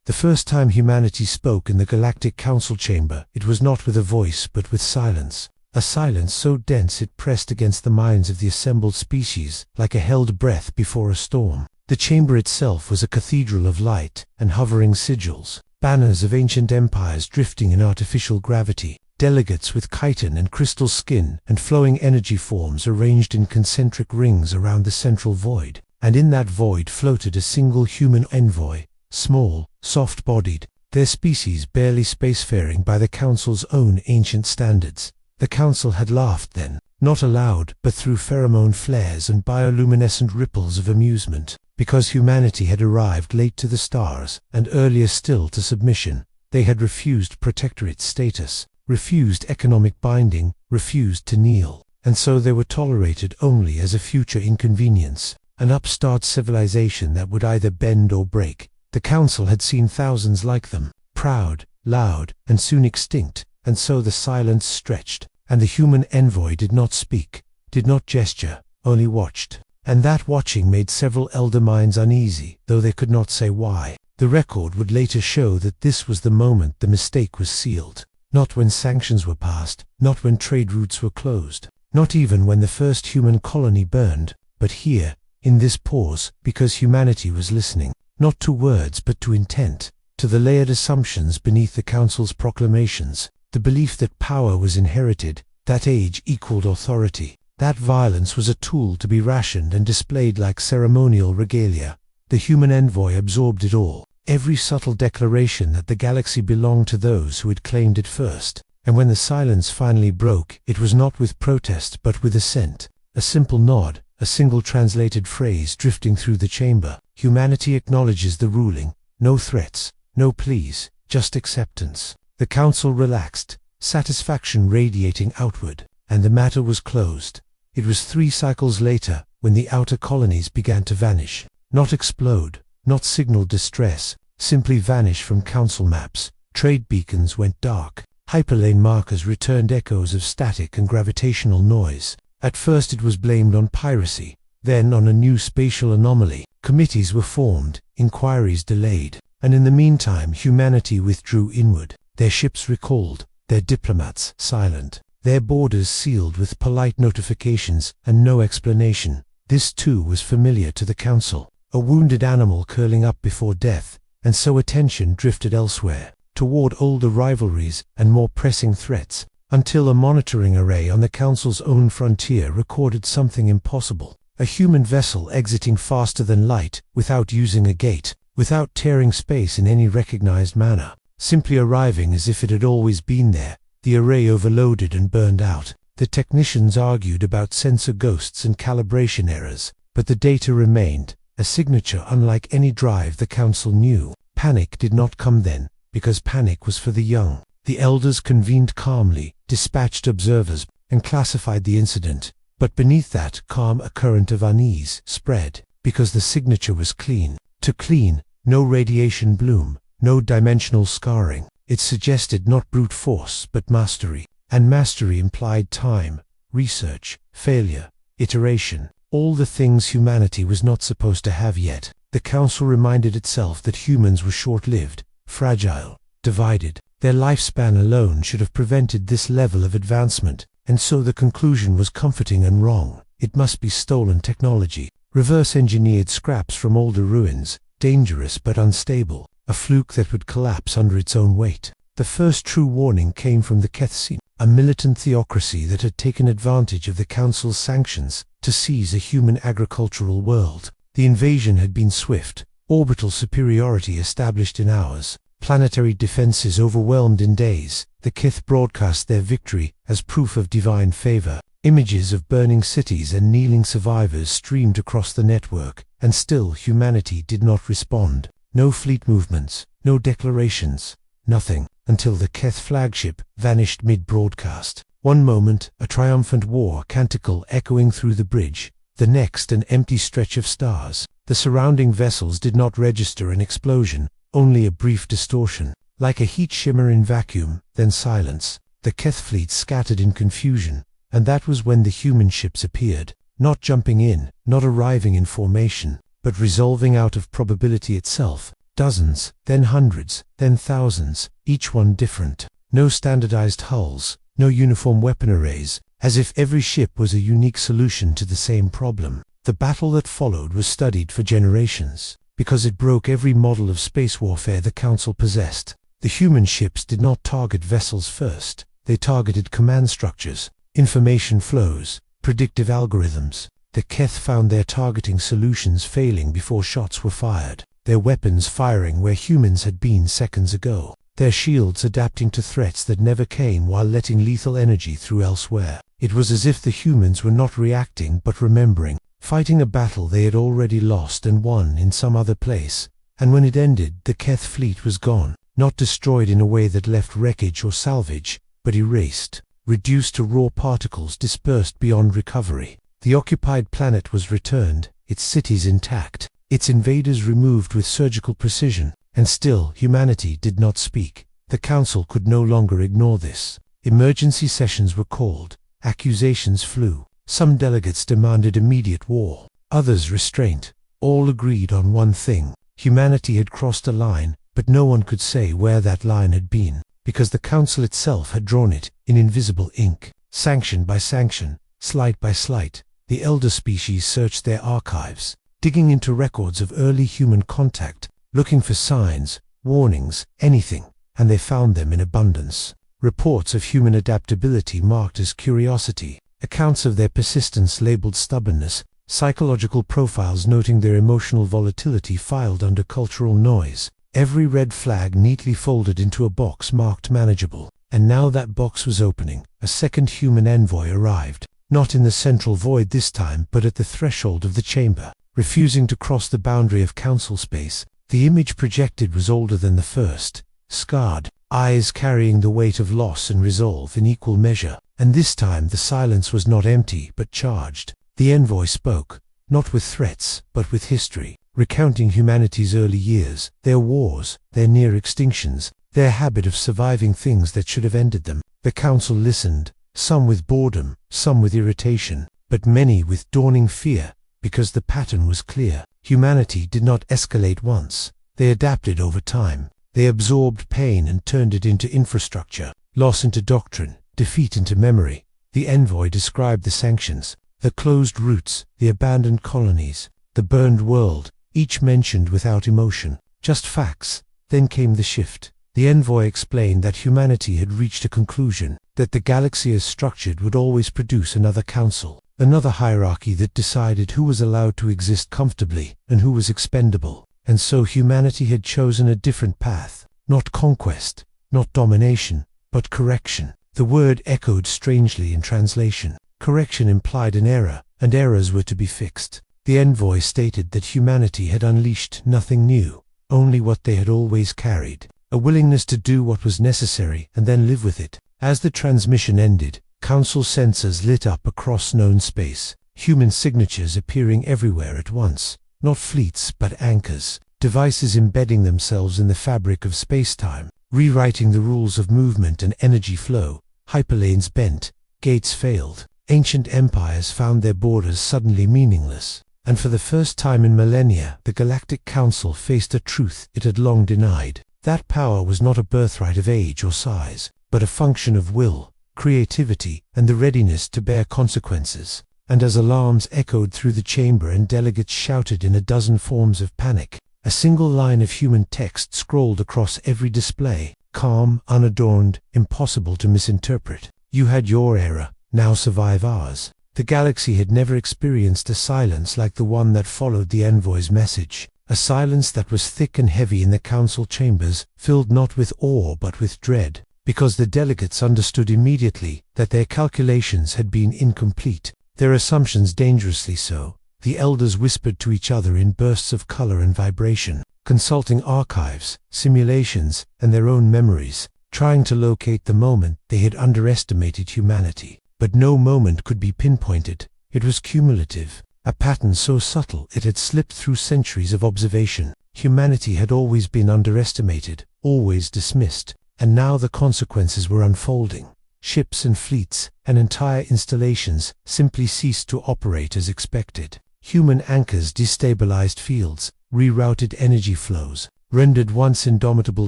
The first time humanity spoke in the Galactic Council chamber, it was not with a voice but with silence. A silence so dense it pressed against the minds of the assembled species, like a held breath before a storm. The chamber itself was a cathedral of light and hovering sigils, banners of ancient empires drifting in artificial gravity, delegates with chitin and crystal skin and flowing energy forms arranged in concentric rings around the central void. And in that void floated a single human envoy, small, soft-bodied, their species barely spacefaring by the Council's own ancient standards. The Council had laughed then, not aloud, but through pheromone flares and bioluminescent ripples of amusement, because humanity had arrived late to the stars, and earlier still to submission. They had refused protectorate status, refused economic binding, refused to kneel, and so they were tolerated only as a future inconvenience, an upstart civilization that would either bend or break. The Council had seen thousands like them, proud, loud, and soon extinct, and so the silence stretched, and the human envoy did not speak, did not gesture, only watched. And that watching made several elder minds uneasy, though they could not say why. The record would later show that this was the moment the mistake was sealed. Not when sanctions were passed, not when trade routes were closed, not even when the first human colony burned, but here, in this pause, because humanity was listening, not to words but to intent, to the layered assumptions beneath the Council's proclamations, the belief that power was inherited, that age equaled authority, that violence was a tool to be rationed and displayed like ceremonial regalia. The human envoy absorbed it all, every subtle declaration that the galaxy belonged to those who had claimed it first. And when the silence finally broke, it was not with protest but with assent, a simple nod, a single translated phrase drifting through the chamber. Humanity acknowledges the ruling, no threats, no pleas, just acceptance. The Council relaxed, satisfaction radiating outward, and the matter was closed. It was 3 cycles later, when the outer colonies began to vanish. Not explode, not signal distress, simply vanish from Council maps. Trade beacons went dark. Hyperlane markers returned echoes of static and gravitational noise. At first it was blamed on piracy, then on a new spatial anomaly. Committees were formed, inquiries delayed, and in the meantime humanity withdrew inward, their ships recalled, their diplomats silent, their borders sealed with polite notifications and no explanation. This too was familiar to the Council, a wounded animal curling up before death, and so attention drifted elsewhere, toward older rivalries and more pressing threats, until a monitoring array on the Council's own frontier recorded something impossible. A human vessel exiting faster than light, without using a gate, without tearing space in any recognized manner, simply arriving as if it had always been there. The array overloaded and burned out. The technicians argued about sensor ghosts and calibration errors, but the data remained, a signature unlike any drive the Council knew. Panic did not come then, because panic was for the young. The elders convened calmly, dispatched observers, and classified the incident. But beneath that calm a current of unease spread, because the signature was clean. To clean, no radiation bloom, no dimensional scarring. It suggested not brute force but mastery, and mastery implied time, research, failure, iteration, all the things humanity was not supposed to have yet. The Council reminded itself that humans were short-lived, fragile, divided. Their lifespan alone should have prevented this level of advancement, and so the conclusion was comforting and wrong. It must be stolen technology, reverse-engineered scraps from older ruins, dangerous but unstable, a fluke that would collapse under its own weight. The first true warning came from the Kethseen, a militant theocracy that had taken advantage of the Council's sanctions to seize a human agricultural world. The invasion had been swift, orbital superiority established in hours, planetary defenses overwhelmed in days. The Kith broadcast their victory as proof of divine favor. Images of burning cities and kneeling survivors streamed across the network, and still humanity did not respond. No fleet movements, no declarations, nothing, until the Keth flagship vanished mid-broadcast. One moment, a triumphant war canticle echoing through the bridge, the next an empty stretch of stars. The surrounding vessels did not register an explosion, only a brief distortion, like a heat shimmer in vacuum, then silence. The Keth fleet scattered in confusion, and that was when the human ships appeared, not jumping in, not arriving in formation, but resolving out of probability itself. Dozens, then hundreds, then thousands, each one different. No standardized hulls, no uniform weapon arrays, as if every ship was a unique solution to the same problem. The battle that followed was studied for generations, because it broke every model of space warfare the Council possessed. The human ships did not target vessels first, they targeted command structures, information flows, predictive algorithms. The Keth found their targeting solutions failing before shots were fired, their weapons firing where humans had been seconds ago, their shields adapting to threats that never came while letting lethal energy through elsewhere. It was as if the humans were not reacting but remembering, fighting a battle they had already lost and won in some other place. And when it ended, the Keth fleet was gone, not destroyed in a way that left wreckage or salvage, but erased, reduced to raw particles dispersed beyond recovery. The occupied planet was returned, its cities intact, its invaders removed with surgical precision, and still humanity did not speak. The Council could no longer ignore this. Emergency sessions were called, accusations flew. Some delegates demanded immediate war, others restraint. All agreed on one thing: humanity had crossed a line, but no one could say where that line had been, because the Council itself had drawn it in invisible ink. Sanction by sanction, slight by slight, the elder species searched their archives, digging into records of early human contact, looking for signs, warnings, anything, and they found them in abundance. Reports of human adaptability marked as curiosity, accounts of their persistence labeled stubbornness, psychological profiles noting their emotional volatility filed under cultural noise, every red flag neatly folded into a box marked manageable. And now that box was opening. A second human envoy arrived, not in the central void this time but at the threshold of the chamber, refusing to cross the boundary of council space. The image projected was older than the first, scarred, eyes carrying the weight of loss and resolve in equal measure. And this time the silence was not empty but charged. The envoy spoke, not with threats but with history, recounting humanity's early years, their wars, their near extinctions, their habit of surviving things that should have ended them. The Council listened, some with boredom, some with irritation, but many with dawning fear, because the pattern was clear. Humanity did not escalate once. They adapted over time. They absorbed pain and turned it into infrastructure, loss into doctrine, defeat into memory. The envoy described the sanctions, the closed routes, the abandoned colonies, the burned world, each mentioned without emotion, just facts. Then came the shift. The envoy explained that humanity had reached a conclusion, that the galaxy as structured would always produce another council, another hierarchy that decided who was allowed to exist comfortably and who was expendable. And so humanity had chosen a different path, not conquest, not domination, but correction. The word echoed strangely in translation. Correction implied an error, and errors were to be fixed. The envoy stated that humanity had unleashed nothing new, only what they had always carried, a willingness to do what was necessary and then live with it. As the transmission ended, Council sensors lit up across known space, human signatures appearing everywhere at once, not fleets but anchors, devices embedding themselves in the fabric of space-time, rewriting the rules of movement and energy flow. Hyperlanes bent, gates failed, ancient empires found their borders suddenly meaningless, and for the first time in millennia the Galactic Council faced a truth it had long denied. That power was not a birthright of age or size, but a function of will, creativity, and the readiness to bear consequences. And as alarms echoed through the chamber and delegates shouted in a dozen forms of panic, a single line of human text scrolled across every display, calm, unadorned, impossible to misinterpret. You had your era, now survive ours. The galaxy had never experienced a silence like the one that followed the envoy's message, a silence that was thick and heavy in the council chambers, filled not with awe but with dread, because the delegates understood immediately that their calculations had been incomplete, their assumptions dangerously so. The elders whispered to each other in bursts of color and vibration, consulting archives, simulations, and their own memories, trying to locate the moment they had underestimated humanity. But no moment could be pinpointed. It was cumulative, a pattern so subtle it had slipped through centuries of observation. Humanity had always been underestimated, always dismissed, and now the consequences were unfolding. Ships and fleets, and entire installations, simply ceased to operate as expected. Human anchors destabilized fields, rerouted energy flows, rendered once indomitable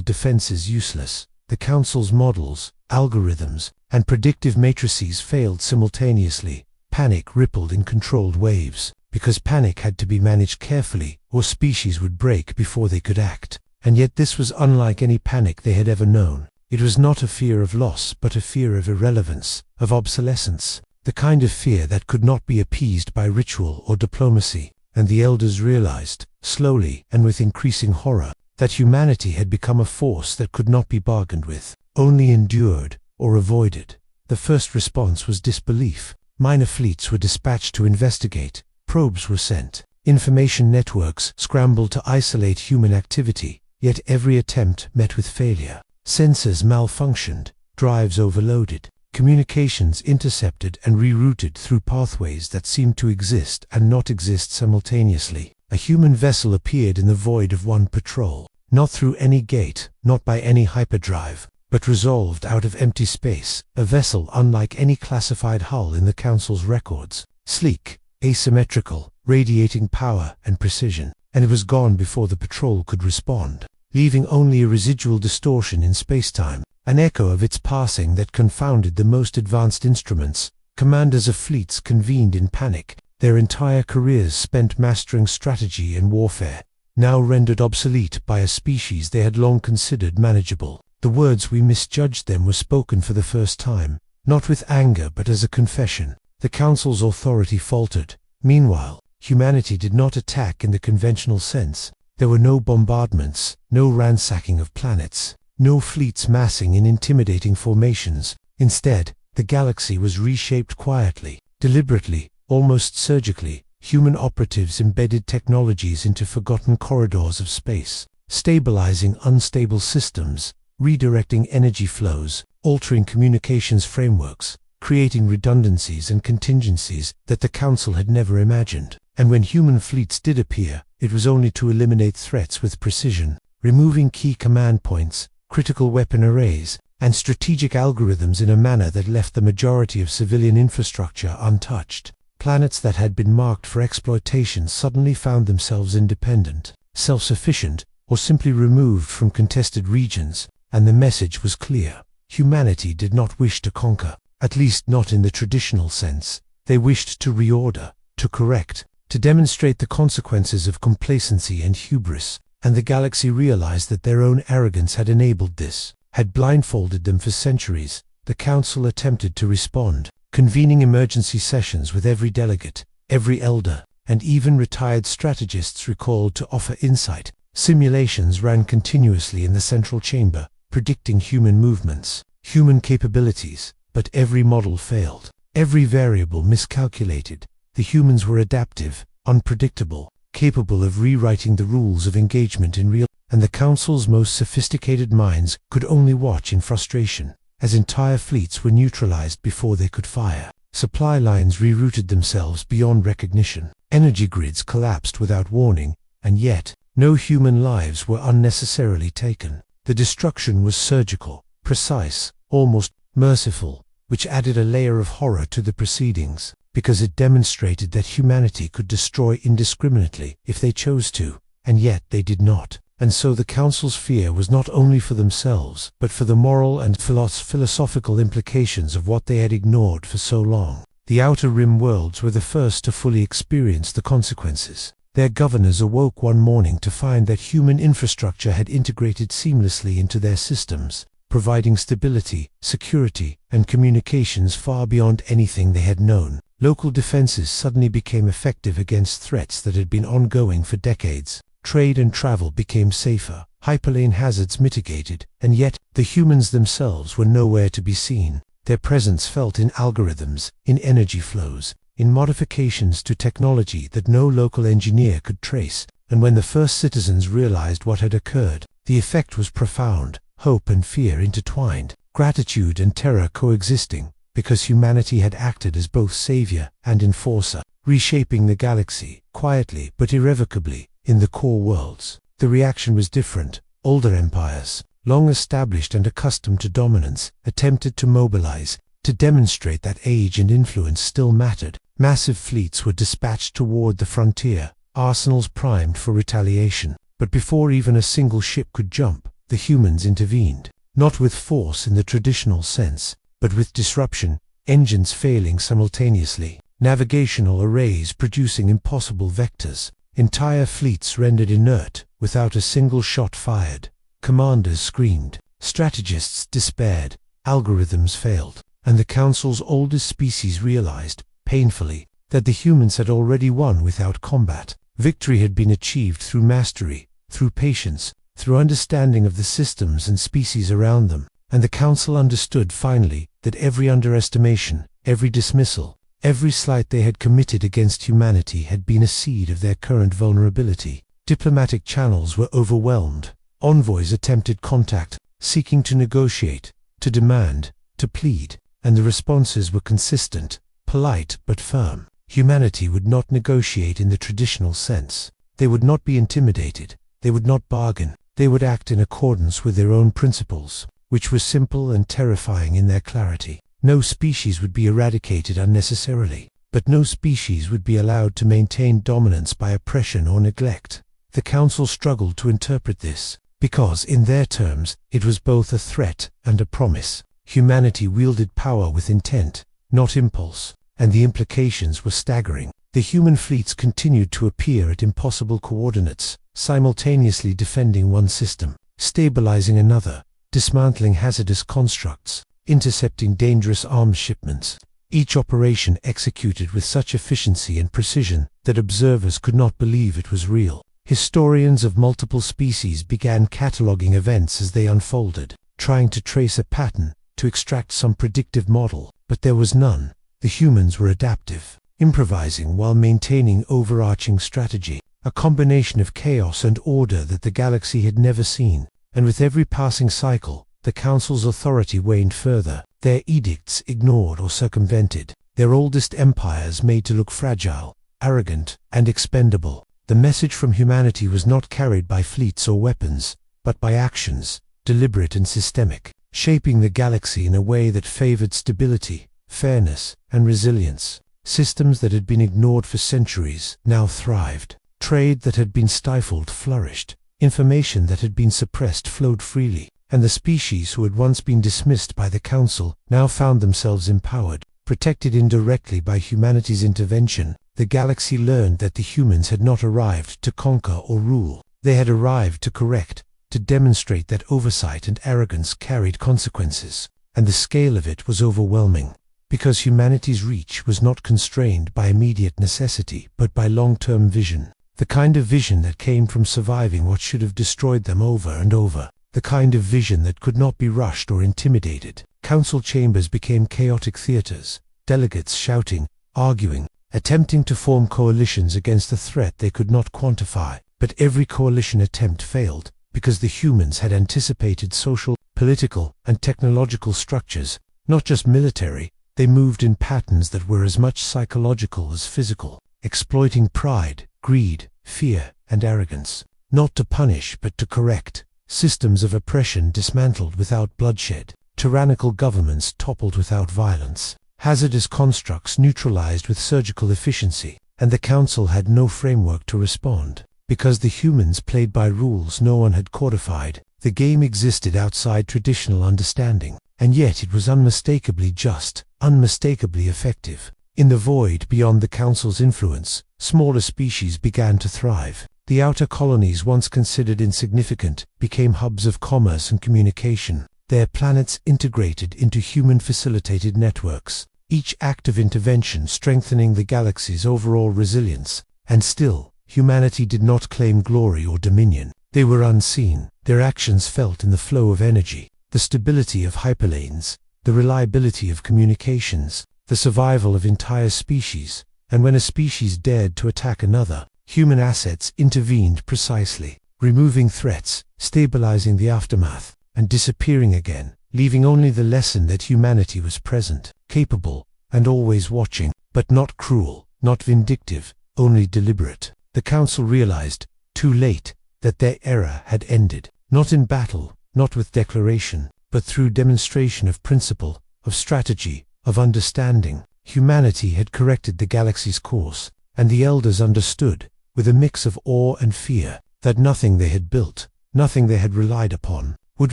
defenses useless. The Council's models, algorithms, and predictive matrices failed simultaneously. Panic rippled in controlled waves, because panic had to be managed carefully, or species would break before they could act. And yet this was unlike any panic they had ever known. It was not a fear of loss, but a fear of irrelevance, of obsolescence, the kind of fear that could not be appeased by ritual or diplomacy. And the elders realized, slowly and with increasing horror, that humanity had become a force that could not be bargained with, only endured or avoided. The first response was disbelief. Minor fleets were dispatched to investigate, probes were sent, information networks scrambled to isolate human activity, yet every attempt met with failure. Sensors malfunctioned, drives overloaded, communications intercepted and rerouted through pathways that seemed to exist and not exist simultaneously. A human vessel appeared in the void of one patrol, not through any gate, not by any hyperdrive, but resolved out of empty space, a vessel unlike any classified hull in the Council's records, sleek, asymmetrical, radiating power and precision, and it was gone before the patrol could respond, leaving only a residual distortion in spacetime, an echo of its passing that confounded the most advanced instruments. Commanders of fleets convened in panic, their entire careers spent mastering strategy and warfare, now rendered obsolete by a species they had long considered manageable. The words "we misjudged them" were spoken for the first time, not with anger but as a confession. The Council's authority faltered. Meanwhile, humanity did not attack in the conventional sense. There were no bombardments, no ransacking of planets, no fleets massing in intimidating formations. Instead, the galaxy was reshaped quietly, deliberately, almost surgically. Human operatives embedded technologies into forgotten corridors of space, stabilizing unstable systems, redirecting energy flows, altering communications frameworks, creating redundancies and contingencies that the Council had never imagined. And when human fleets did appear, it was only to eliminate threats with precision, removing key command points, critical weapon arrays, and strategic algorithms in a manner that left the majority of civilian infrastructure untouched. Planets that had been marked for exploitation suddenly found themselves independent, self-sufficient, or simply removed from contested regions. And the message was clear. Humanity did not wish to conquer, at least not in the traditional sense. They wished to reorder, to correct, to demonstrate the consequences of complacency and hubris. And the galaxy realized that their own arrogance had enabled this, had blindfolded them for centuries. The Council attempted to respond, convening emergency sessions with every delegate, every elder, and even retired strategists recalled to offer insight. Simulations ran continuously in the central chamber, predicting human movements, human capabilities, but every model failed, every variable miscalculated. The humans were adaptive, unpredictable, capable of rewriting the rules of engagement in real, and the Council's most sophisticated minds could only watch in frustration, as entire fleets were neutralized before they could fire. Supply lines rerouted themselves beyond recognition, energy grids collapsed without warning, and yet, no human lives were unnecessarily taken. The destruction was surgical, precise, almost merciful, which added a layer of horror to the proceedings, because it demonstrated that humanity could destroy indiscriminately if they chose to, and yet they did not. And so the Council's fear was not only for themselves, but for the moral and philosophical implications of what they had ignored for so long. The Outer Rim worlds were the first to fully experience the consequences. Their governors awoke one morning to find that human infrastructure had integrated seamlessly into their systems, providing stability, security, and communications far beyond anything they had known. Local defenses suddenly became effective against threats that had been ongoing for decades. Trade and travel became safer, hyperlane hazards mitigated, and yet, the humans themselves were nowhere to be seen. Their presence felt in algorithms, in energy flows, in modifications to technology that no local engineer could trace. And when the first citizens realized what had occurred, the effect was profound, hope and fear intertwined, gratitude and terror coexisting, because humanity had acted as both savior and enforcer, reshaping the galaxy, quietly but irrevocably, in the core worlds. The reaction was different. Older empires, long established and accustomed to dominance, attempted to mobilize, to demonstrate that age and influence still mattered. Massive fleets were dispatched toward the frontier, arsenals primed for retaliation. But before even a single ship could jump, the humans intervened. Not with force in the traditional sense, but with disruption, engines failing simultaneously, navigational arrays producing impossible vectors, entire fleets rendered inert without a single shot fired. Commanders screamed, strategists despaired, algorithms failed, and the Council's oldest species realized, painfully, that the humans had already won without combat. Victory had been achieved through mastery, through patience, through understanding of the systems and species around them, and the Council understood finally that every underestimation, every dismissal, every slight they had committed against humanity had been a seed of their current vulnerability. Diplomatic channels were overwhelmed. Envoys attempted contact, seeking to negotiate, to demand, to plead, and the responses were consistent, polite but firm. Humanity would not negotiate in the traditional sense. They would not be intimidated. They would not bargain. They would act in accordance with their own principles, which were simple and terrifying in their clarity. No species would be eradicated unnecessarily, but no species would be allowed to maintain dominance by oppression or neglect. The Council struggled to interpret this, because in their terms it was both a threat and a promise. Humanity wielded power with intent, not impulse, and the implications were staggering. The human fleets continued to appear at impossible coordinates, simultaneously defending one system, stabilizing another, dismantling hazardous constructs, intercepting dangerous arms shipments. Each operation executed with such efficiency and precision that observers could not believe it was real. Historians of multiple species began cataloging events as they unfolded, trying to trace a pattern, to extract some predictive model, but there was none. The humans were adaptive, improvising while maintaining overarching strategy, a combination of chaos and order that the galaxy had never seen, and with every passing cycle, the Council's authority waned further, their edicts ignored or circumvented, their oldest empires made to look fragile, arrogant, and expendable. The message from humanity was not carried by fleets or weapons, but by actions, deliberate and systemic, shaping the galaxy in a way that favored stability, fairness, and resilience. Systems that had been ignored for centuries now thrived. Trade that had been stifled flourished. Information that had been suppressed flowed freely, and the species who had once been dismissed by the Council now found themselves empowered. Protected indirectly by humanity's intervention, the galaxy learned that the humans had not arrived to conquer or rule. They had arrived to correct, to demonstrate that oversight and arrogance carried consequences, and the scale of it was overwhelming. Because humanity's reach was not constrained by immediate necessity, but by long-term vision. The kind of vision that came from surviving what should have destroyed them over and over. The kind of vision that could not be rushed or intimidated. Council chambers became chaotic theaters, delegates shouting, arguing, attempting to form coalitions against a threat they could not quantify. But every coalition attempt failed, because the humans had anticipated social, political, and technological structures, not just military. They moved in patterns that were as much psychological as physical, exploiting pride, greed, fear, and arrogance, not to punish but to correct. Systems of oppression dismantled without bloodshed, tyrannical governments toppled without violence, hazardous constructs neutralized with surgical efficiency, and the Council had no framework to respond. Because the humans played by rules no one had codified, the game existed outside traditional understanding, and yet it was unmistakably just, unmistakably effective. In the void beyond the Council's influence, smaller species began to thrive. The outer colonies, once considered insignificant, became hubs of commerce and communication, their planets integrated into human-facilitated networks, each act of intervention strengthening the galaxy's overall resilience. And still, humanity did not claim glory or dominion. They were unseen, their actions felt in the flow of energy, the stability of hyperlanes, the reliability of communications, the survival of entire species. And when a species dared to attack another, human assets intervened precisely, removing threats, stabilizing the aftermath, and disappearing again, leaving only the lesson that humanity was present, capable, and always watching, but not cruel, not vindictive, only deliberate. The Council realized, too late, that their era had ended, not in battle, not with declaration, but through demonstration of principle, of strategy, of understanding. Humanity had corrected the galaxy's course, and the elders understood, with a mix of awe and fear, that nothing they had built, nothing they had relied upon, would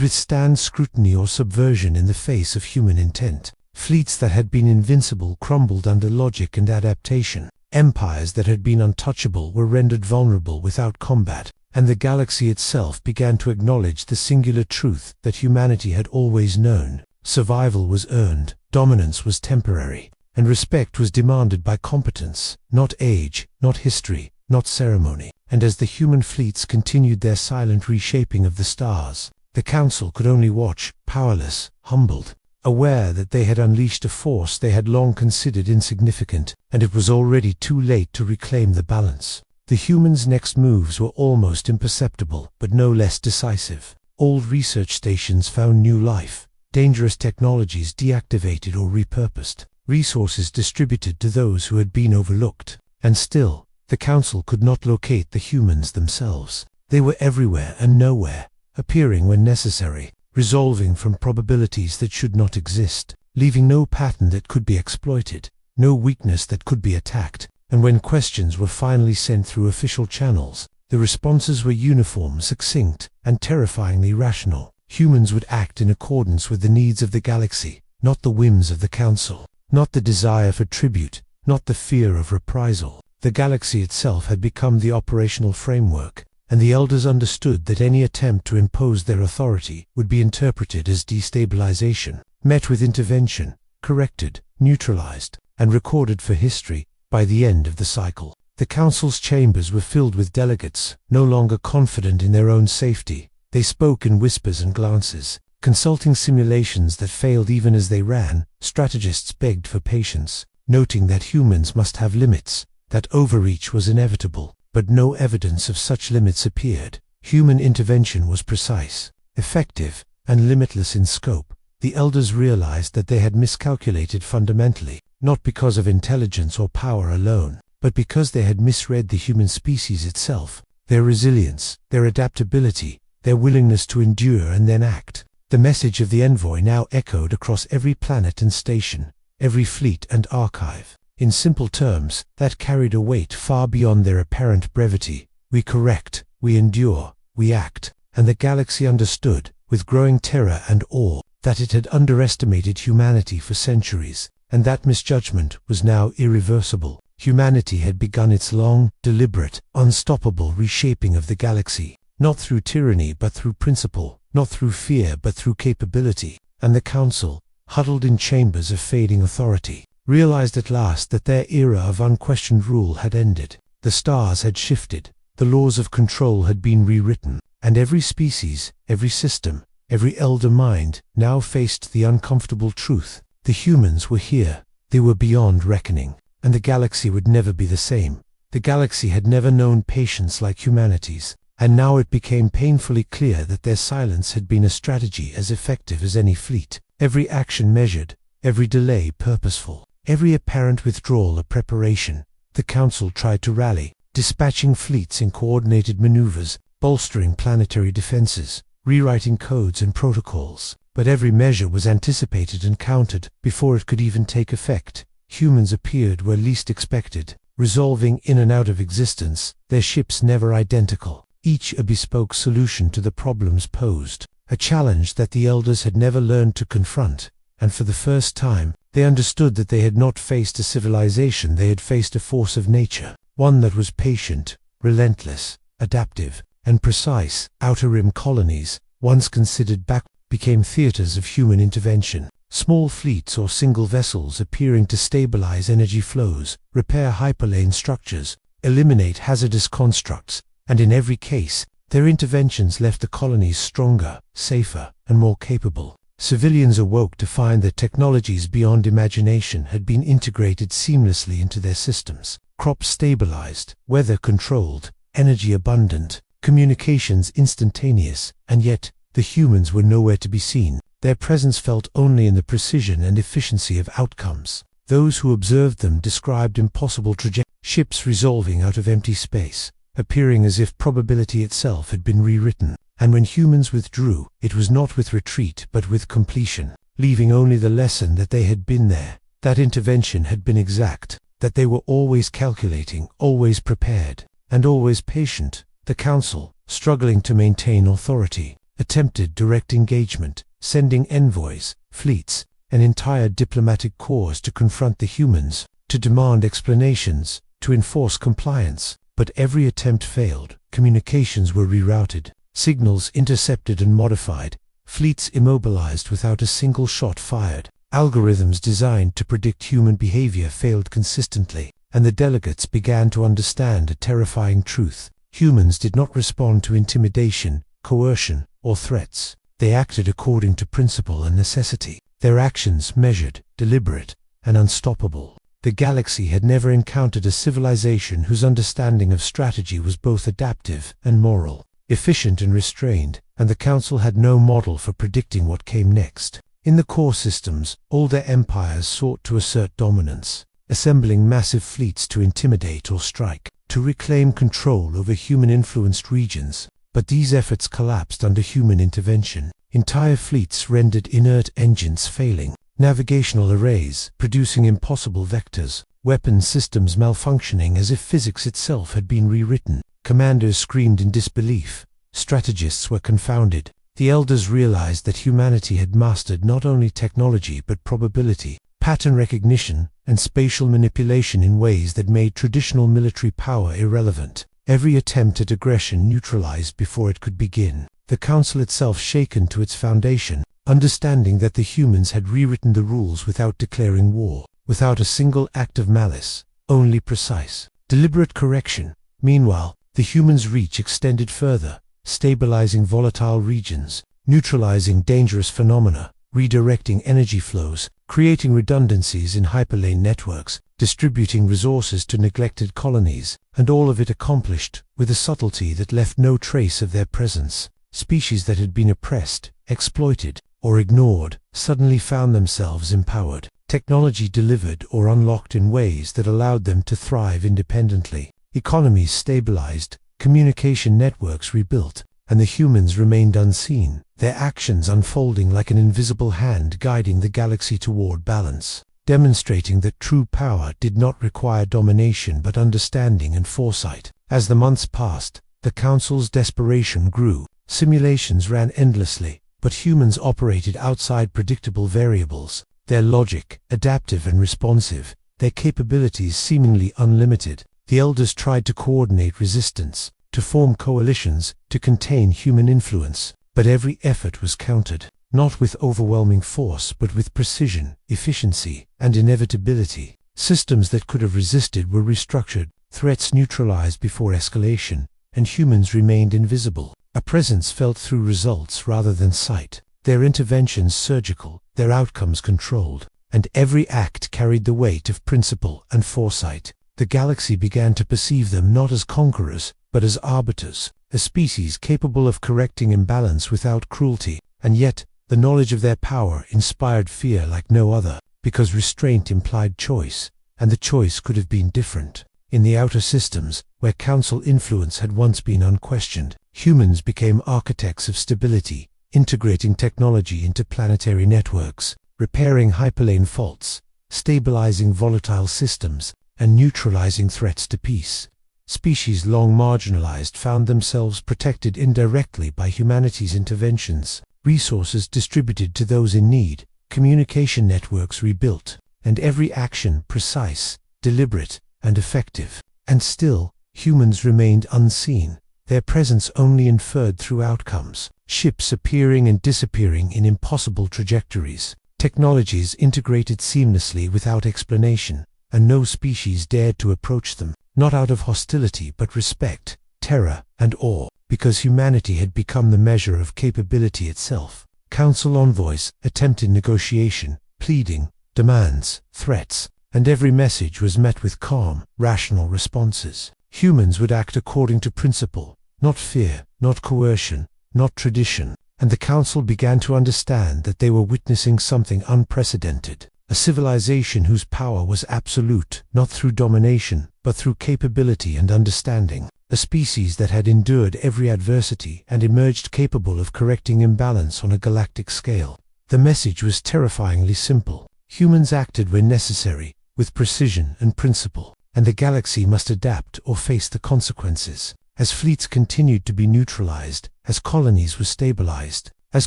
withstand scrutiny or subversion in the face of human intent. Fleets that had been invincible crumbled under logic and adaptation. Empires that had been untouchable were rendered vulnerable without combat, and the galaxy itself began to acknowledge the singular truth that humanity had always known. Survival was earned, dominance was temporary, and respect was demanded by competence, not age, not history, not ceremony. And as the human fleets continued their silent reshaping of the stars, the Council could only watch, powerless, humbled, aware that they had unleashed a force they had long considered insignificant, and it was already too late to reclaim the balance. The humans' next moves were almost imperceptible, but no less decisive. Old research stations found new life, dangerous technologies deactivated or repurposed, resources distributed to those who had been overlooked. And still, the Council could not locate the humans themselves. They were everywhere and nowhere, appearing when necessary, resolving from probabilities that should not exist, leaving no pattern that could be exploited, no weakness that could be attacked. And when questions were finally sent through official channels, the responses were uniform, succinct, and terrifyingly rational. Humans would act in accordance with the needs of the galaxy, not the whims of the Council, not the desire for tribute, not the fear of reprisal. The galaxy itself had become the operational framework, and the elders understood that any attempt to impose their authority would be interpreted as destabilization, met with intervention, corrected, neutralized, and recorded for history by the end of the cycle. The Council's chambers were filled with delegates, no longer confident in their own safety. They spoke in whispers and glances, consulting simulations that failed even as they ran. Strategists begged for patience, noting that humans must have limits, that overreach was inevitable, but no evidence of such limits appeared. Human intervention was precise, effective, and limitless in scope. The elders realized that they had miscalculated fundamentally, not because of intelligence or power alone, but because they had misread the human species itself, their resilience, their adaptability, their willingness to endure and then act. The message of the envoy now echoed across every planet and station, every fleet and archive. In simple terms, that carried a weight far beyond their apparent brevity. We correct, we endure, we act. And the galaxy understood, with growing terror and awe, that it had underestimated humanity for centuries, and that misjudgment was now irreversible. Humanity had begun its long, deliberate, unstoppable reshaping of the galaxy, not through tyranny but through principle, not through fear but through capability. And the Council, huddled in chambers of fading authority, realized at last that their era of unquestioned rule had ended. The stars had shifted, the laws of control had been rewritten, and every species, every system, every elder mind now faced the uncomfortable truth. The humans were here, they were beyond reckoning, and the galaxy would never be the same. The galaxy had never known patience like humanity's, and now it became painfully clear that their silence had been a strategy as effective as any fleet. Every action measured, every delay purposeful, every apparent withdrawal a preparation. The Council tried to rally, dispatching fleets in coordinated maneuvers, bolstering planetary defenses, rewriting codes and protocols. But every measure was anticipated and countered before it could even take effect. Humans appeared where least expected, resolving in and out of existence, their ships never identical, each a bespoke solution to the problems posed, a challenge that the elders had never learned to confront. And for the first time, they understood that they had not faced a civilization, they had faced a force of nature, one that was patient, relentless, adaptive, and precise. Outer Rim colonies, once considered became theaters of human intervention. Small fleets or single vessels appearing to stabilize energy flows, repair hyperlane structures, eliminate hazardous constructs, and in every case, their interventions left the colonies stronger, safer, and more capable. Civilians awoke to find that technologies beyond imagination had been integrated seamlessly into their systems. Crops stabilized, weather controlled, energy abundant, communications instantaneous, and yet, the humans were nowhere to be seen. Their presence felt only in the precision and efficiency of outcomes. Those who observed them described impossible trajectories, ships resolving out of empty space, appearing as if probability itself had been rewritten. And when humans withdrew, it was not with retreat but with completion, leaving only the lesson that they had been there, that intervention had been exact, that they were always calculating, always prepared, and always patient. The Council, struggling to maintain authority, attempted direct engagement, sending envoys, fleets, and entire diplomatic corps to confront the humans, to demand explanations, to enforce compliance. But every attempt failed. Communications were rerouted, signals intercepted and modified, fleets immobilized without a single shot fired. Algorithms designed to predict human behavior failed consistently, and the delegates began to understand a terrifying truth. Humans did not respond to intimidation, coercion, or threats. They acted according to principle and necessity. Their actions measured, deliberate, and unstoppable. The galaxy had never encountered a civilization whose understanding of strategy was both adaptive and moral, efficient and restrained, and the Council had no model for predicting what came next. In the core systems, older empires sought to assert dominance, assembling massive fleets to intimidate or strike, to reclaim control over human-influenced regions. But these efforts collapsed under human intervention. Entire fleets rendered inert engines failing, navigational arrays producing impossible vectors, weapons systems malfunctioning as if physics itself had been rewritten. Commanders screamed in disbelief. Strategists were confounded. The elders realized that humanity had mastered not only technology but probability, pattern recognition, and spatial manipulation in ways that made traditional military power irrelevant. Every attempt at aggression neutralized before it could begin. The Council itself shaken to its foundation, understanding that the humans had rewritten the rules without declaring war, without a single act of malice, only precise, deliberate correction. Meanwhile, the humans' reach extended further, stabilizing volatile regions, neutralizing dangerous phenomena, redirecting energy flows, creating redundancies in hyperlane networks, distributing resources to neglected colonies, and all of it accomplished with a subtlety that left no trace of their presence. Species that had been oppressed, exploited, or ignored suddenly found themselves empowered. Technology delivered or unlocked in ways that allowed them to thrive independently. Economies stabilized, communication networks rebuilt, and the humans remained unseen, their actions unfolding like an invisible hand guiding the galaxy toward balance, demonstrating that true power did not require domination but understanding and foresight. As the months passed, the Council's desperation grew. Simulations ran endlessly, but humans operated outside predictable variables, their logic adaptive and responsive, their capabilities seemingly unlimited. The elders tried to coordinate resistance, to form coalitions, to contain human influence, but every effort was countered, not with overwhelming force but with precision, efficiency, and inevitability. Systems that could have resisted were restructured, threats neutralized before escalation, and humans remained invisible. A presence felt through results rather than sight, their interventions surgical, their outcomes controlled, and every act carried the weight of principle and foresight. The galaxy began to perceive them not as conquerors, but as arbiters, a species capable of correcting imbalance without cruelty, and yet, the knowledge of their power inspired fear like no other, because restraint implied choice, and the choice could have been different. In the outer systems, where Council influence had once been unquestioned, humans became architects of stability, integrating technology into planetary networks, repairing hyperlane faults, stabilizing volatile systems, and neutralizing threats to peace. Species long marginalized found themselves protected indirectly by humanity's interventions, resources distributed to those in need, communication networks rebuilt, and every action precise, deliberate, and effective. And still, humans remained unseen, their presence only inferred through outcomes, ships appearing and disappearing in impossible trajectories, technologies integrated seamlessly without explanation, and no species dared to approach them, not out of hostility but respect, terror, and awe, because humanity had become the measure of capability itself. Council envoys attempted negotiation, pleading, demands, threats, and every message was met with calm, rational responses. Humans would act according to principle, not fear, not coercion, not tradition, and the Council began to understand that they were witnessing something unprecedented, a civilization whose power was absolute, not through domination, but through capability and understanding, a species that had endured every adversity and emerged capable of correcting imbalance on a galactic scale. The message was terrifyingly simple. Humans acted when necessary, with precision and principle, and the galaxy must adapt or face the consequences. as fleets continued to be neutralized, as colonies were stabilized, as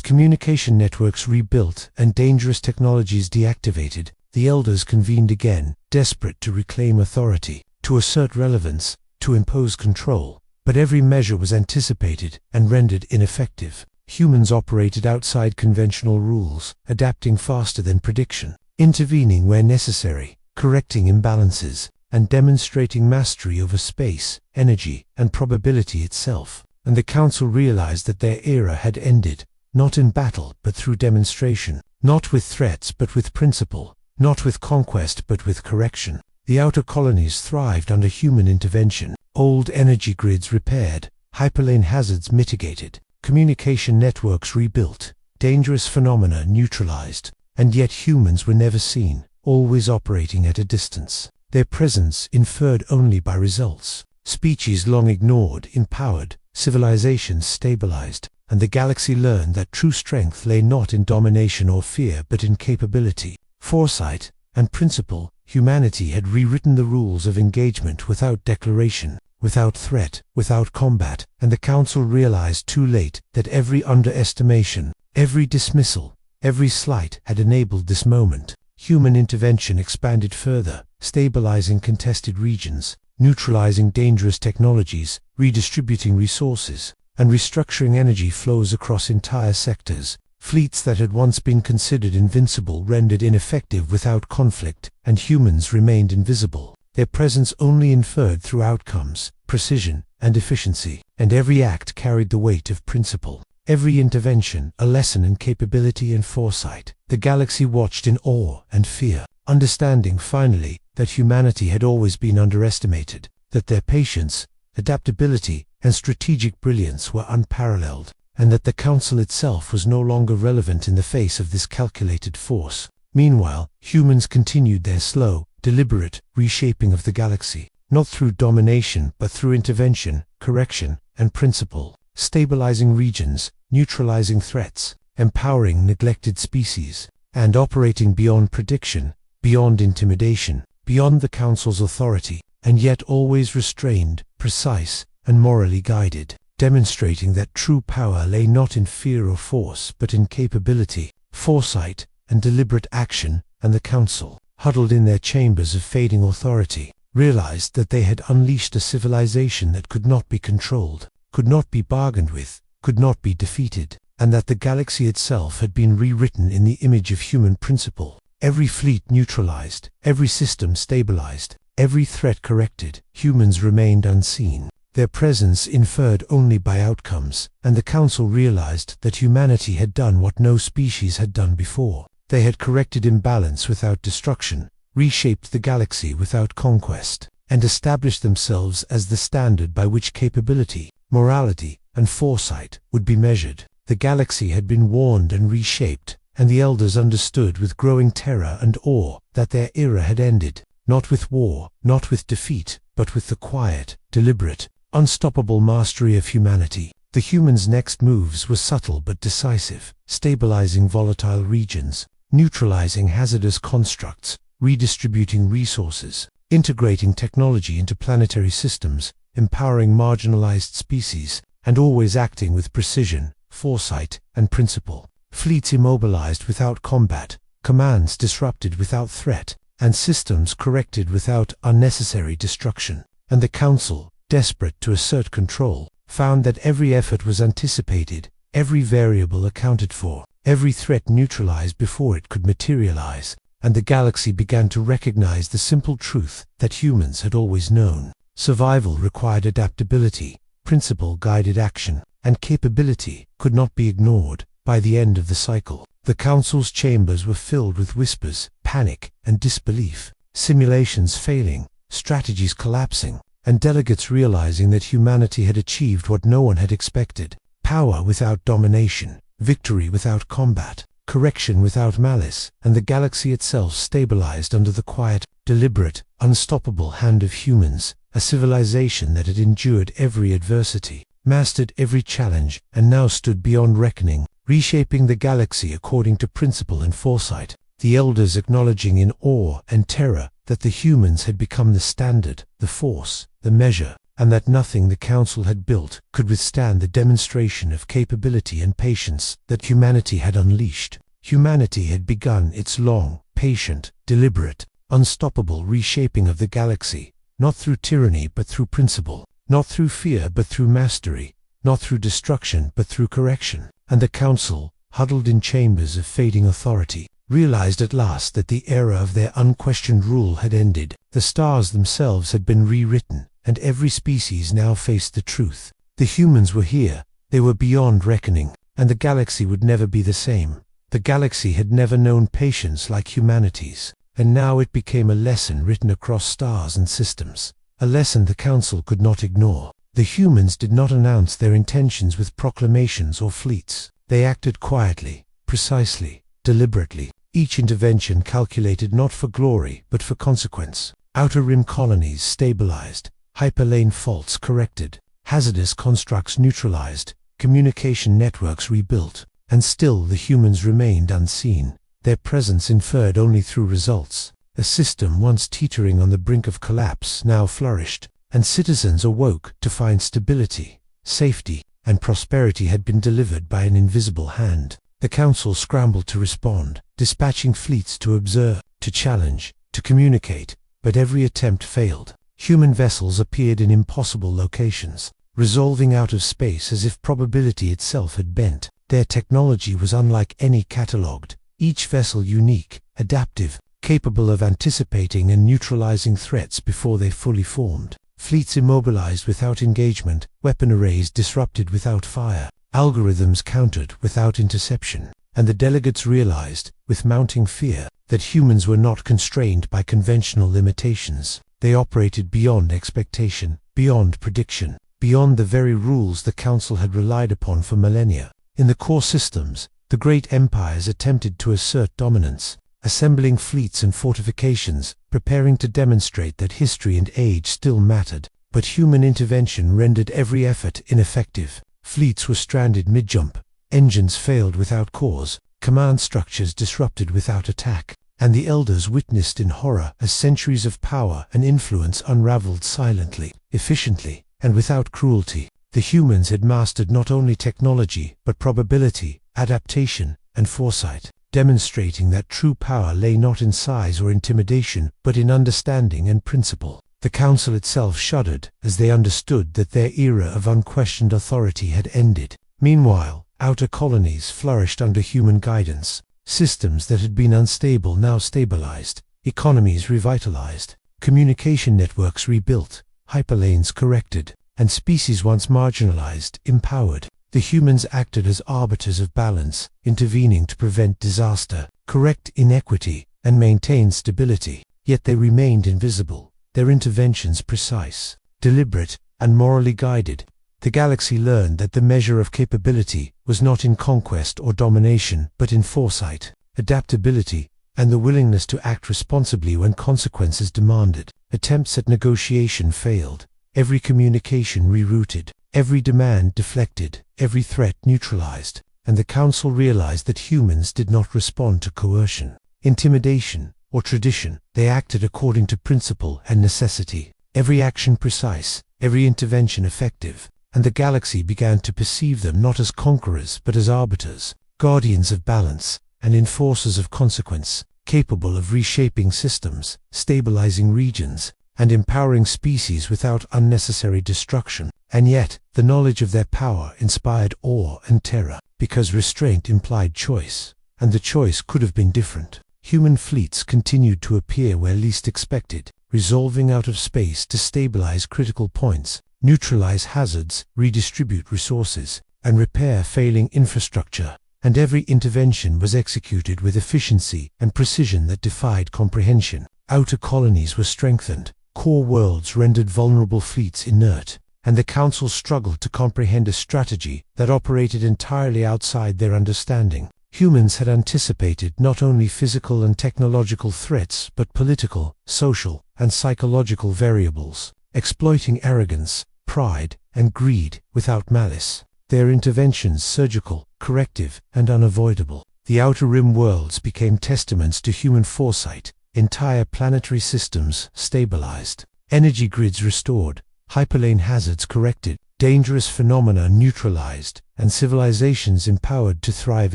communication networks rebuilt and dangerous technologies deactivated, the elders convened again, desperate to reclaim authority, to assert relevance, to impose control. But every measure was anticipated and rendered ineffective. Humans operated outside conventional rules, adapting faster than prediction, intervening where necessary, correcting imbalances, and demonstrating mastery over space, energy, and probability itself. And the Council realized that their era had ended, not in battle but through demonstration, not with threats but with principle, not with conquest but with correction. The outer colonies thrived under human intervention, old energy grids repaired, hyperlane hazards mitigated, communication networks rebuilt, dangerous phenomena neutralized, and yet humans were never seen, always operating at a distance. Their presence inferred only by results. Species long ignored empowered, civilizations stabilized, and the galaxy learned that true strength lay not in domination or fear but in capability, foresight, and principle. Humanity had rewritten the rules of engagement without declaration, without threat, without combat, and the Council realized too late that every underestimation, every dismissal, every slight had enabled this moment. Human intervention expanded further, stabilizing contested regions, neutralizing dangerous technologies, redistributing resources, and restructuring energy flows across entire sectors. Fleets that had once been considered invincible rendered ineffective without conflict, and humans remained invisible, their presence only inferred through outcomes, precision, and efficiency, and every act carried the weight of principle. Every intervention a lesson in capability and foresight. The galaxy watched in awe and fear, understanding finally that humanity had always been underestimated, that their patience, adaptability, and strategic brilliance were unparalleled, and that the Council itself was no longer relevant in the face of this calculated force. Meanwhile, humans continued their slow, deliberate reshaping of the galaxy, not through domination but through intervention, correction, and principle, stabilizing regions, neutralizing threats, empowering neglected species, and operating beyond prediction, beyond intimidation, beyond the Council's authority, and yet always restrained, precise, and morally guided, demonstrating that true power lay not in fear or force but in capability, foresight, and deliberate action. And the Council, huddled in their chambers of fading authority, realized that they had unleashed a civilization that could not be controlled, could not be bargained with, could not be defeated, and that the galaxy itself had been rewritten in the image of human principle. Every fleet neutralized, every system stabilized, every threat corrected, humans remained unseen, their presence inferred only by outcomes, and the Council realized that humanity had done what no species had done before. They had corrected imbalance without destruction, reshaped the galaxy without conquest, and established themselves as the standard by which capability, morality, and foresight would be measured. The galaxy had been warned and reshaped, and the elders understood with growing terror and awe that their era had ended, not with war, not with defeat, but with the quiet, deliberate, unstoppable mastery of humanity. The humans' next moves were subtle but decisive, stabilizing volatile regions, neutralizing hazardous constructs, redistributing resources, integrating technology into planetary systems, empowering marginalized species, and always acting with precision, foresight, and principle. Fleets immobilized without combat, commands disrupted without threat, and systems corrected without unnecessary destruction. And the Council, desperate to assert control, found that every effort was anticipated, every variable accounted for, every threat neutralized before it could materialize, and the galaxy began to recognize the simple truth that humans had always known. Survival required adaptability, principle guided action, and capability could not be ignored. By the end of the cycle, the Council's chambers were filled with whispers, panic, and disbelief, simulations failing, strategies collapsing, and delegates realizing that humanity had achieved what no one had expected: power without domination, victory without combat, correction without malice, and the galaxy itself stabilized under the quiet, deliberate, unstoppable hand of humans, a civilization that had endured every adversity, mastered every challenge, and now stood beyond reckoning, reshaping the galaxy according to principle and foresight, the elders acknowledging in awe and terror that the humans had become the standard, the force, the measure, and that nothing the Council had built could withstand the demonstration of capability and patience that humanity had unleashed. Humanity had begun its long, patient, deliberate, unstoppable reshaping of the galaxy, not through tyranny but through principle, not through fear but through mastery, not through destruction but through correction. And the Council, huddled in chambers of fading authority, realized at last that the era of their unquestioned rule had ended. The stars themselves had been rewritten, and every species now faced the truth. The humans were here, they were beyond reckoning, and the galaxy would never be the same. The galaxy had never known patience like humanity's, and now it became a lesson written across stars and systems, a lesson the Council could not ignore. The humans did not announce their intentions with proclamations or fleets. They acted quietly, precisely, deliberately, each intervention calculated not for glory but for consequence. Outer rim colonies stabilized, hyperlane faults corrected, hazardous constructs neutralized, communication networks rebuilt, and still the humans remained unseen, their presence inferred only through results. A system once teetering on the brink of collapse now flourished, and citizens awoke to find stability, safety, and prosperity had been delivered by an invisible hand. The Council scrambled to respond, dispatching fleets to observe, to challenge, to communicate, but every attempt failed. Human vessels appeared in impossible locations, resolving out of space as if probability itself had bent. Their technology was unlike any catalogued, each vessel unique, adaptive, capable of anticipating and neutralizing threats before they fully formed. Fleets immobilized without engagement, weapon arrays disrupted without fire, algorithms countered without interception, and the delegates realized, with mounting fear, that humans were not constrained by conventional limitations. They operated beyond expectation, beyond prediction, beyond the very rules the Council had relied upon for millennia. In the core systems, the great empires attempted to assert dominance, assembling fleets and fortifications, preparing to demonstrate that history and age still mattered. But human intervention rendered every effort ineffective. Fleets were stranded mid-jump, engines failed without cause, command structures disrupted without attack, and the elders witnessed in horror as centuries of power and influence unraveled silently, efficiently, and without cruelty. The humans had mastered not only technology, but probability, adaptation, and foresight, demonstrating that true power lay not in size or intimidation, but in understanding and principle. The Council itself shuddered as they understood that their era of unquestioned authority had ended. Meanwhile, outer colonies flourished under human guidance. Systems that had been unstable now stabilized, economies revitalized, communication networks rebuilt, hyperlanes corrected, and species once marginalized, empowered. The humans acted as arbiters of balance, intervening to prevent disaster, correct inequity, and maintain stability. Yet they remained invisible, their interventions precise, deliberate, and morally guided. The galaxy learned that the measure of capability was not in conquest or domination, but in foresight, adaptability, and the willingness to act responsibly when consequences demanded. Attempts at negotiation failed, every communication rerouted, every demand deflected, every threat neutralized, and the Council realized that humans did not respond to coercion, intimidation, or tradition. They acted according to principle and necessity, every action precise, every intervention effective, and the galaxy began to perceive them not as conquerors but as arbiters, guardians of balance, and enforcers of consequence, capable of reshaping systems, stabilizing regions, and empowering species without unnecessary destruction. And yet, the knowledge of their power inspired awe and terror, because restraint implied choice, and the choice could have been different. Human fleets continued to appear where least expected, resolving out of space to stabilize critical points, neutralize hazards, redistribute resources, and repair failing infrastructure. And every intervention was executed with efficiency and precision that defied comprehension. Outer colonies were strengthened, core worlds rendered vulnerable fleets inert, and the Council struggled to comprehend a strategy that operated entirely outside their understanding. Humans had anticipated not only physical and technological threats but political, social, and psychological variables, exploiting arrogance, pride, and greed without malice. Their interventions surgical, corrective, and unavoidable. The outer rim worlds became testaments to human foresight, entire planetary systems stabilized, energy grids restored, hyperlane hazards corrected, dangerous phenomena neutralized, and civilizations empowered to thrive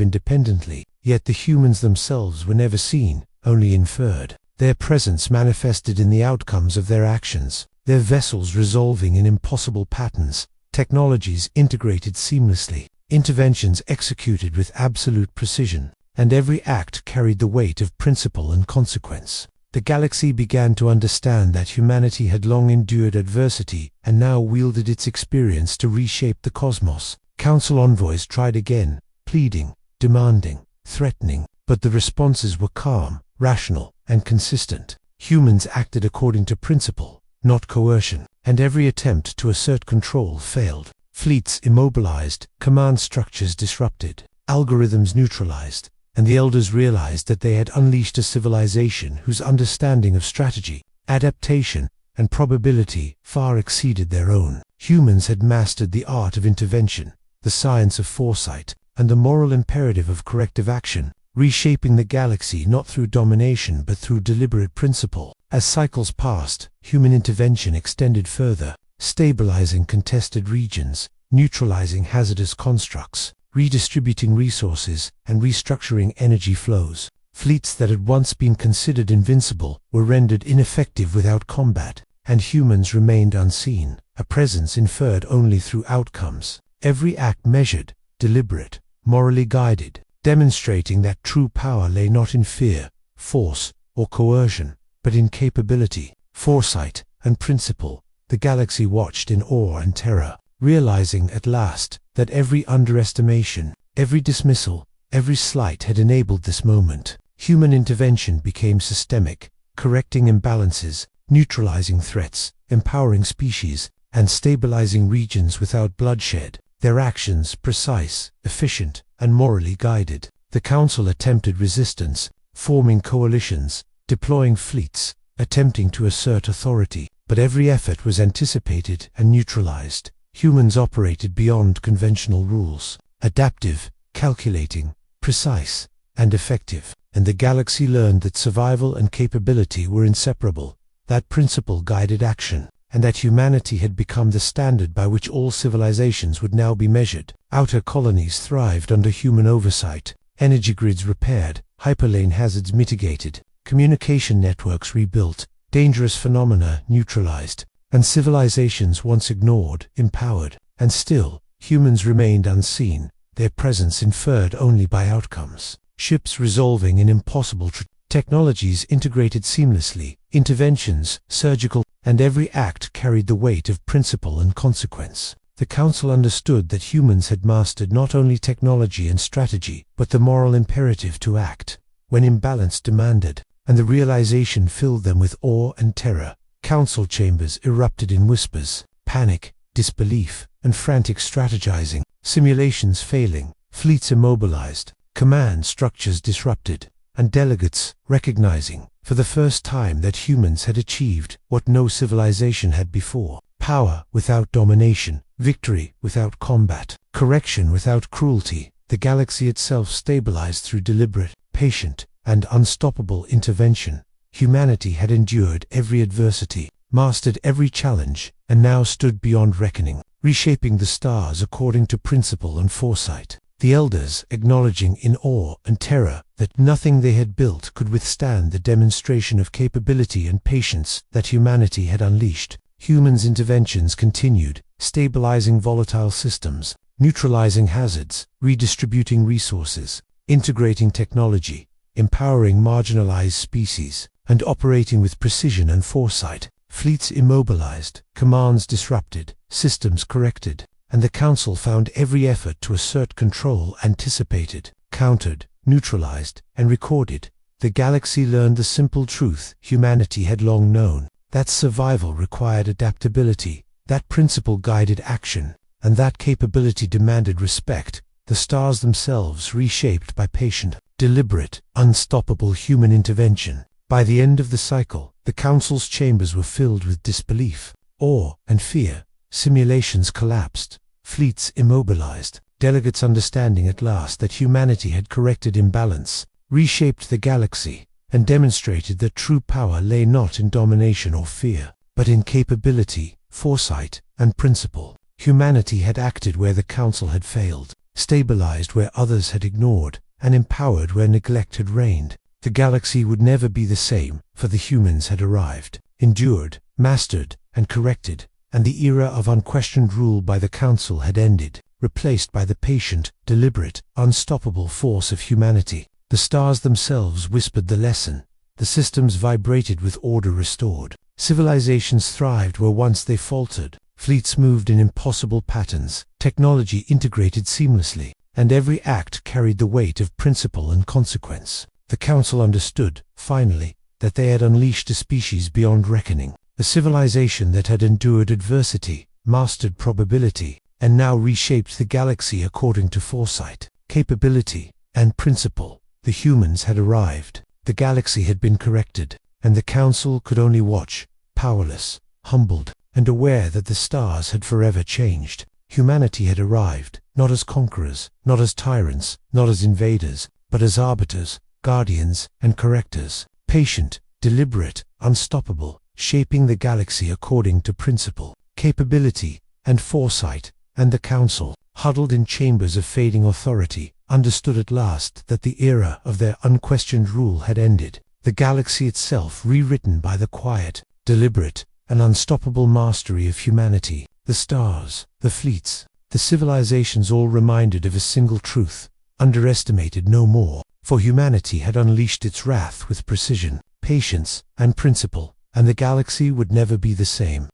independently. Yet the humans themselves were never seen, only inferred. Their presence manifested in the outcomes of their actions, their vessels resolving in impossible patterns, technologies integrated seamlessly, interventions executed with absolute precision, and every act carried the weight of principle and consequence. The galaxy began to understand that humanity had long endured adversity and now wielded its experience to reshape the cosmos. Council envoys tried again, pleading, demanding, threatening, but the responses were calm, rational, and consistent. Humans acted according to principle, not coercion, and every attempt to assert control failed. Fleets immobilized, command structures disrupted, algorithms neutralized, and the elders realized that they had unleashed a civilization whose understanding of strategy, adaptation, and probability far exceeded their own. Humans had mastered the art of intervention, the science of foresight, and the moral imperative of corrective action, reshaping the galaxy not through domination but through deliberate principle. As cycles passed, human intervention extended further, stabilizing contested regions, neutralizing hazardous constructs, redistributing resources, and restructuring energy flows. Fleets that had once been considered invincible were rendered ineffective without combat, and humans remained unseen, a presence inferred only through outcomes. Every act measured, deliberate, morally guided, demonstrating that true power lay not in fear, force, or coercion, but in capability, foresight, and principle. The galaxy watched in awe and terror, realizing at last that every underestimation, every dismissal, every slight had enabled this moment. Human intervention became systemic, correcting imbalances, neutralizing threats, empowering species, and stabilizing regions without bloodshed. Their actions precise, efficient, and morally guided. The Council attempted resistance, forming coalitions, deploying fleets, attempting to assert authority, but every effort was anticipated and neutralized. Humans operated beyond conventional rules, adaptive, calculating, precise, and effective, and the galaxy learned that survival and capability were inseparable, that principle guided action, and that humanity had become the standard by which all civilizations would now be measured. Outer colonies thrived under human oversight, energy grids repaired, hyperlane hazards mitigated, communication networks rebuilt, dangerous phenomena neutralized, and civilizations once ignored, empowered. And still, humans remained unseen, their presence inferred only by outcomes. Ships resolving in impossible technologies integrated seamlessly, interventions, surgical, and every act carried the weight of principle and consequence. The Council understood that humans had mastered not only technology and strategy, but the moral imperative to act, when imbalance demanded, and the realization filled them with awe and terror. Council chambers erupted in whispers, panic, disbelief, and frantic strategizing, simulations failing, fleets immobilized, command structures disrupted, and delegates recognizing, for the first time, that humans had achieved what no civilization had before: power without domination, victory without combat, correction without cruelty. The galaxy itself stabilized through deliberate, patient, and unstoppable intervention. Humanity had endured every adversity, mastered every challenge, and now stood beyond reckoning, reshaping the stars according to principle and foresight. The elders acknowledging in awe and terror that nothing they had built could withstand the demonstration of capability and patience that humanity had unleashed. Humans' interventions continued, stabilizing volatile systems, neutralizing hazards, redistributing resources, integrating technology, empowering marginalized species, and operating with precision and foresight. Fleets immobilized, commands disrupted, systems corrected, and the Council found every effort to assert control anticipated, countered, neutralized, and recorded. The galaxy learned the simple truth humanity had long known: that survival required adaptability, that principle guided action, and that capability demanded respect. The stars themselves reshaped by patient, deliberate, unstoppable human intervention. By the end of the cycle, the Council's chambers were filled with disbelief, awe, and fear. Simulations collapsed, fleets immobilized, delegates understanding at last that humanity had corrected imbalance, reshaped the galaxy, and demonstrated that true power lay not in domination or fear, but in capability, foresight, and principle. Humanity had acted where the Council had failed, stabilized where others had ignored, and empowered where neglect had reigned. The galaxy would never be the same, for the humans had arrived, endured, mastered, and corrected, and the era of unquestioned rule by the Council had ended, replaced by the patient, deliberate, unstoppable force of humanity. The stars themselves whispered the lesson. The systems vibrated with order restored. Civilizations thrived where once they faltered. Fleets moved in impossible patterns. Technology integrated seamlessly, and every act carried the weight of principle and consequence. The Council understood, finally, that they had unleashed a species beyond reckoning, a civilization that had endured adversity, mastered probability, and now reshaped the galaxy according to foresight, capability, and principle. The humans had arrived, the galaxy had been corrected, and the Council could only watch, powerless, humbled, and aware that the stars had forever changed. Humanity had arrived, not as conquerors, not as tyrants, not as invaders, but as arbiters, guardians, and correctors, patient, deliberate, unstoppable, shaping the galaxy according to principle, capability, and foresight. And the Council, huddled in chambers of fading authority, understood at last that the era of their unquestioned rule had ended. The galaxy itself rewritten by the quiet, deliberate, and unstoppable mastery of humanity. The stars, the fleets, the civilizations all reminded of a single truth: underestimated no more, for humanity had unleashed its wrath with precision, patience, and principle, and the galaxy would never be the same.